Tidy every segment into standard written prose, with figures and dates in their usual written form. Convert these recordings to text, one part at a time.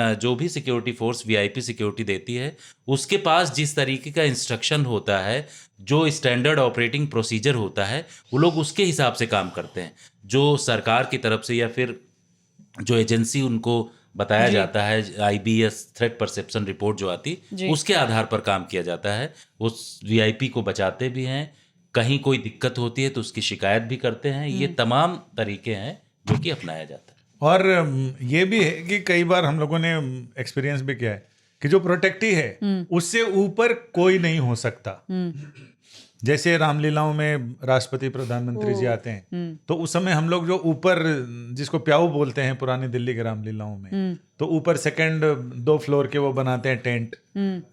जो भी security force VIP security देती है, उसके पास जिस तरीके का इंस्ट्रक्शन होता है, जो स्टैंडर्ड ऑपरेटिंग प्रोसीजर होता है, वो लोग उसके हिसाब से काम करते हैं। जो सरकार की तरफ से या फिर जो एजेंसी उनको बताया जाता है, आईबीएस थ्रेट परसेप्शन रिपोर्ट जो आती, उसके आधार पर काम किया जाता है। उस वीआईपी को बचाते भी हैं, कहीं कोई दिक्कत होती है तो उसकी शिकायत भी करते हैं। ये तमाम तरीके हैं जो कि अपनाया जाता है। और ये भी है कि कई बार हम लोगों ने एक्सपीरियंस भी किया है कि जो प्रोटेक्टी है उससे ऊपर कोई नहीं हो सकता। जैसे रामलीलाओं में राष्ट्रपति प्रधानमंत्री जी आते हैं, तो उस समय हम लोग जो ऊपर, जिसको प्याऊ बोलते हैं पुरानी दिल्ली के रामलीलाओं में, तो ऊपर सेकंड 2 फ्लोर के वो बनाते हैं टेंट,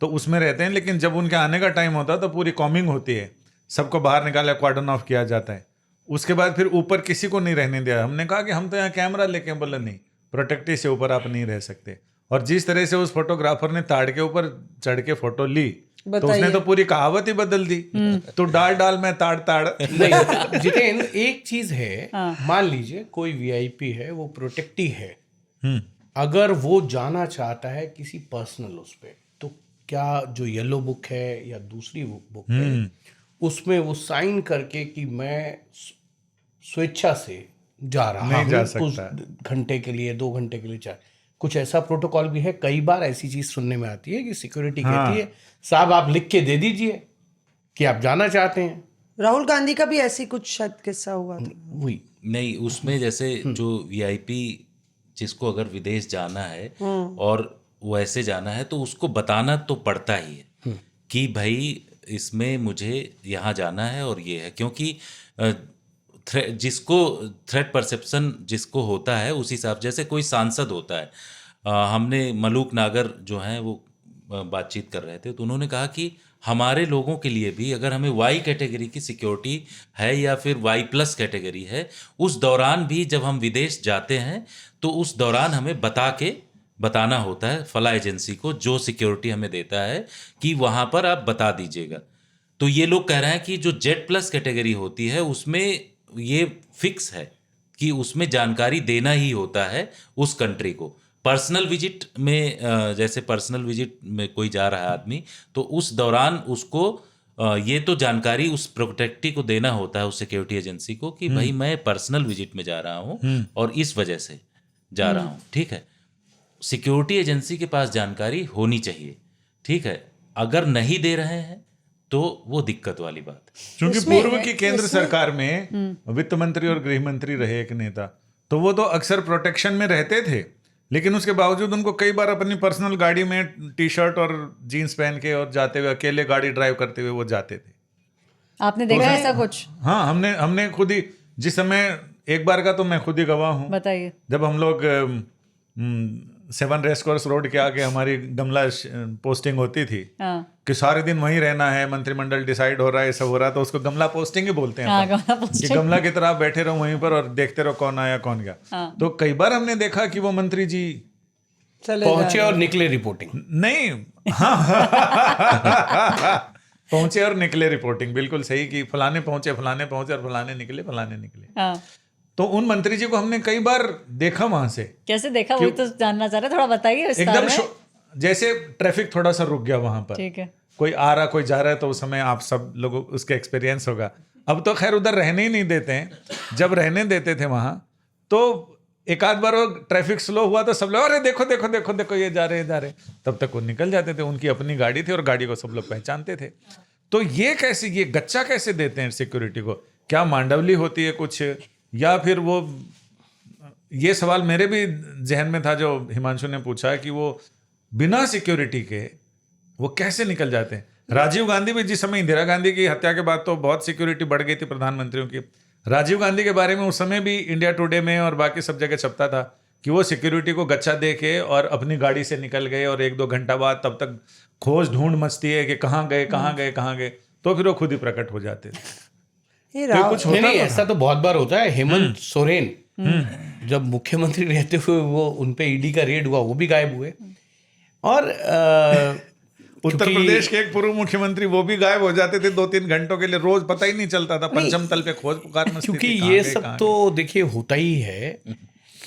तो उसमें रहते हैं। लेकिन जब उनके आने का टाइम होता है तो पूरी कॉमिंग होती है, सबको बाहर निकाला, क्वार्डन ऑफ किया जाता है। उसके बाद फिर ऊपर किसी को नहीं रहने दिया। हमने कहा कि हम तो यहाँ कैमरा लेके, बोले नहीं, प्रोटेक्टिव से ऊपर आप नहीं रह सकते। और जिस तरह से उस फोटोग्राफर ने ताड़ के ऊपर चढ़ के फोटो ली, तो उसने तो पूरी कहावत ही बदल दी। तो डाल डाल में ताड़ ताड़। नहीं जितेंद्र, एक चीज है, मान लीजिए कोई वीआईपी है, वो प्रोटेक्टी है, अगर वो जाना चाहता है किसी पर्सनल उस पे, तो क्या जो येलो बुक है या दूसरी बुक है, उसमें वो साइन करके कि मैं स्वेच्छा से जा रहा हूँ कुछ घंटे के लिए, 2 घंटे के लिए, 4, कुछ ऐसा प्रोटोकॉल भी है। कई बार ऐसी चीज सुनने में आती है कि सिक्योरिटी कहती है साहब आप लिख के दे दीजिए कि आप जाना चाहते हैं। राहुल गांधी का भी ऐसी कुछ शायद किस्सा हुआ था। वही नहीं, उसमें जैसे जो वीआईपी जिसको अगर विदेश जाना है और वैसे जाना है, तो उसको बताना तो पड़ता ही है कि भाई इसमें मुझे यहाँ जाना है और ये है। क्योंकि जिसको थ्रेट परसेप्शन जिसको होता है उस हिसाब, जैसे कोई सांसद होता है, हमने मलूक नागर जो हैं वो बातचीत कर रहे थे, तो उन्होंने कहा कि हमारे लोगों के लिए भी अगर हमें वाई कैटेगरी की सिक्योरिटी है या फिर वाई प्लस कैटेगरी है, उस दौरान भी जब हम विदेश जाते हैं तो उस दौरान हमें बताना होता है फला एजेंसी को, जो सिक्योरिटी हमें देता है, कि वहाँ पर आप बता दीजिएगा। तो ये लोग कह रहे हैं कि जो जेड प्लस कैटेगरी होती है उसमें ये फिक्स है कि उसमें जानकारी देना ही होता है उस कंट्री को। पर्सनल विजिट में जैसे पर्सनल विजिट में कोई जा रहा है आदमी, तो उस दौरान उसको ये तो जानकारी उस प्रोटेक्टी को देना होता है, उस सिक्योरिटी एजेंसी को, कि भाई मैं पर्सनल विजिट में जा रहा हूँ और इस वजह से जा रहा हूँ। ठीक है, सिक्योरिटी एजेंसी के पास जानकारी होनी चाहिए। ठीक है, अगर नहीं दे रहे हैं तो वो दिक्कत वाली बात है। क्योंकि पूर्व की केंद्र सरकार में वित्त मंत्री और गृह मंत्री रहे एक नेता, तो वो तो अक्सर प्रोटेक्शन में रहते थे, लेकिन उसके बावजूद उनको कई बार अपनी पर्सनल गाड़ी में टी शर्ट और जीन्स पहन के और जाते हुए, अकेले गाड़ी ड्राइव करते हुए वो जाते थे। आपने देखा ऐसा कुछ? हाँ, हमने खुद ही, जिस समय एक बार का तो मैं खुद ही गवाह हूँ। बताइए। जब हम लोग 7 रेस कोर्स रोड के आगे हमारी गमला पोस्टिंग होती थी, कि सारे दिन वहीं रहना है, मंत्रिमंडल डिसाइड हो रहा है, सब हो रहा है, तो उसको गमला पोस्टिंग ही बोलते हैं। कि गमला की तरह बैठे रहो वहीं पर और देखते रहो कौन आया कौन गया। तो कई बार हमने देखा कि वो मंत्री जी पहुंचे और निकले रिपोर्टिंग। नहीं, हाँ पहुंचे और निकले रिपोर्टिंग, बिल्कुल सही, कि फलाने पहुंचे और फलाने निकले। तो उन मंत्री जी को हमने कई बार देखा वहां से। कैसे देखा, वही तो जानना चाह रहे, थोड़ा बताइए विस्तार में। एकदम जैसे ट्रैफिक थोड़ा सा रुक गया वहां पर, ठीक है, कोई आ रहा कोई जा रहा है, तो उस समय आप सब लोगों उसके एक्सपीरियंस होगा। अब तो खैर उधर रहने ही नहीं देते हैं। जब रहने देते थे वहां, तो एक आध बार वो ट्रैफिक स्लो हुआ तो सब लोग अरे देखो देखो देखो देखो ये जा रहे, तब तक वो निकल जाते थे। उनकी अपनी गाड़ी थी और गाड़ी को सब लोग पहचानते थे। तो ये गच्चा कैसे देते हैं सिक्योरिटी को? क्या मांडवली होती है कुछ, या फिर वो, ये सवाल मेरे भी जहन में था जो हिमांशु ने पूछा, कि वो बिना सिक्योरिटी के वो कैसे निकल जाते हैं। राजीव गांधी भी, जिस समय इंदिरा गांधी की हत्या के बाद तो बहुत सिक्योरिटी बढ़ गई थी प्रधानमंत्रियों की, राजीव गांधी के बारे में उस समय भी इंडिया टुडे में और बाकी सब जगह छपता था कि वो सिक्योरिटी को गच्चा दे के और अपनी गाड़ी से निकल गए, और 1-2 घंटा बाद तब तक खोज ढूंढ मचती है कि कहाँ गए, तो फिर वो खुद ही प्रकट हो जाते थे। तो कुछ होता नहीं, ऐसा तो बहुत बार होता है। हेमंत सोरेन जब मुख्यमंत्री रहते हुए वो उनपे ईडी का रेड हुआ, वो भी गायब हुए। और उत्तर प्रदेश के एक पूर्व मुख्यमंत्री, वो भी गायब हो जाते थे 2-3 घंटों के लिए, रोज पता ही नहीं चलता था, पंचम तल पे खोज पुकार मचती थी। क्योंकि ये सब तो देखिए होता ही है,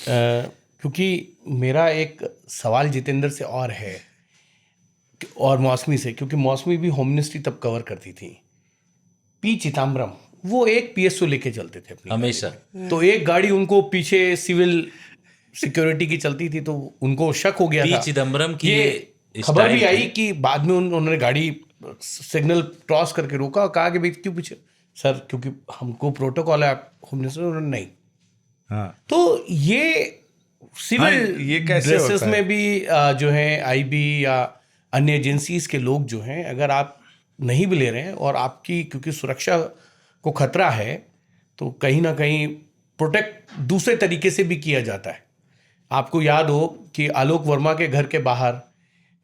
क्योंकि मेरा एक सवाल जितेंद्र से और है और मौसमी से, क्योंकि मौसमी भी होम मिनिस्ट्री तब कवर करती थी। पी चिदम्बरम वो एक PSO लेके चलते थे अपनी हमेशा। तो एक गाड़ी उनको पीछे सिविल सिक्योरिटी की चलती थी, तो उनको शक हो गया पी था। चिदम्बरम की ये खबर भी आई कि बाद में उन्होंने गाड़ी सिग्नल क्रॉस करके रोका और कहा कि भाई क्यों पीछे, सर क्योंकि हमको प्रोटोकॉल है होम मिनिस्टर। उन्होंने नहीं। हाँ तो ये सिविल ये कैसे ड्रेसेस होता है? में भी जो है IB या अन्य एजेंसीज के लोग जो हैं, अगर आप नहीं भी ले रहे हैं और आपकी क्योंकि सुरक्षा को खतरा है, तो कहीं ना कहीं प्रोटेक्ट दूसरे तरीके से भी किया जाता है। आपको याद हो कि आलोक वर्मा के घर के बाहर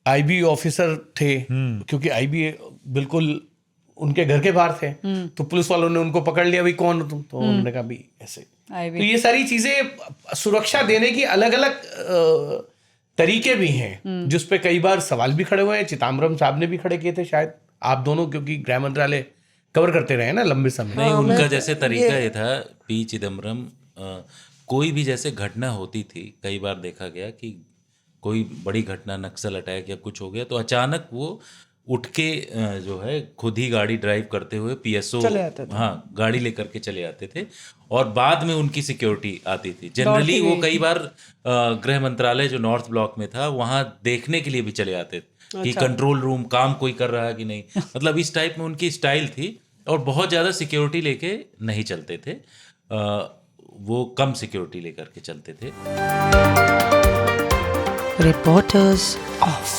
IB ऑफिसर थे, क्योंकि IB बिल्कुल उनके घर के बाहर थे, तो पुलिस वालों ने उनको पकड़ लिया, भाई कौन हो तुम, तो उन्होंने कहा भी ऐसे। तो ये सारी चीजें सुरक्षा देने की अलग अलग तरीके भी हैं, जिस पे कई बार सवाल भी खड़े हुए हैं। चिदम्बरम साहब ने भी खड़े किए थे, शायद आप दोनों, क्योंकि गृह मंत्रालय कवर करते रहे ना लंबे समय। नहीं, उनका जैसे तरीका ये था, पी चिदम्बरम, कोई भी जैसे घटना होती थी, कई बार देखा गया कि कोई बड़ी घटना, नक्सल अटैक या कुछ हो गया, तो अचानक वो उठ के जो है खुद ही गाड़ी ड्राइव करते हुए PSO हाँ गाड़ी लेकर के चले आते थे, और बाद में उनकी सिक्योरिटी आती थी। जनरली वो कई बार गृह मंत्रालय जो नॉर्थ ब्लॉक में था वहाँ देखने के लिए भी चले आते थे कि कंट्रोल रूम काम कोई कर रहा है कि नहीं, मतलब इस टाइप में उनकी स्टाइल थी। और बहुत ज़्यादा सिक्योरिटी लेके नहीं चलते थे, वो कम सिक्योरिटी लेकर के चलते थे। Reporters off.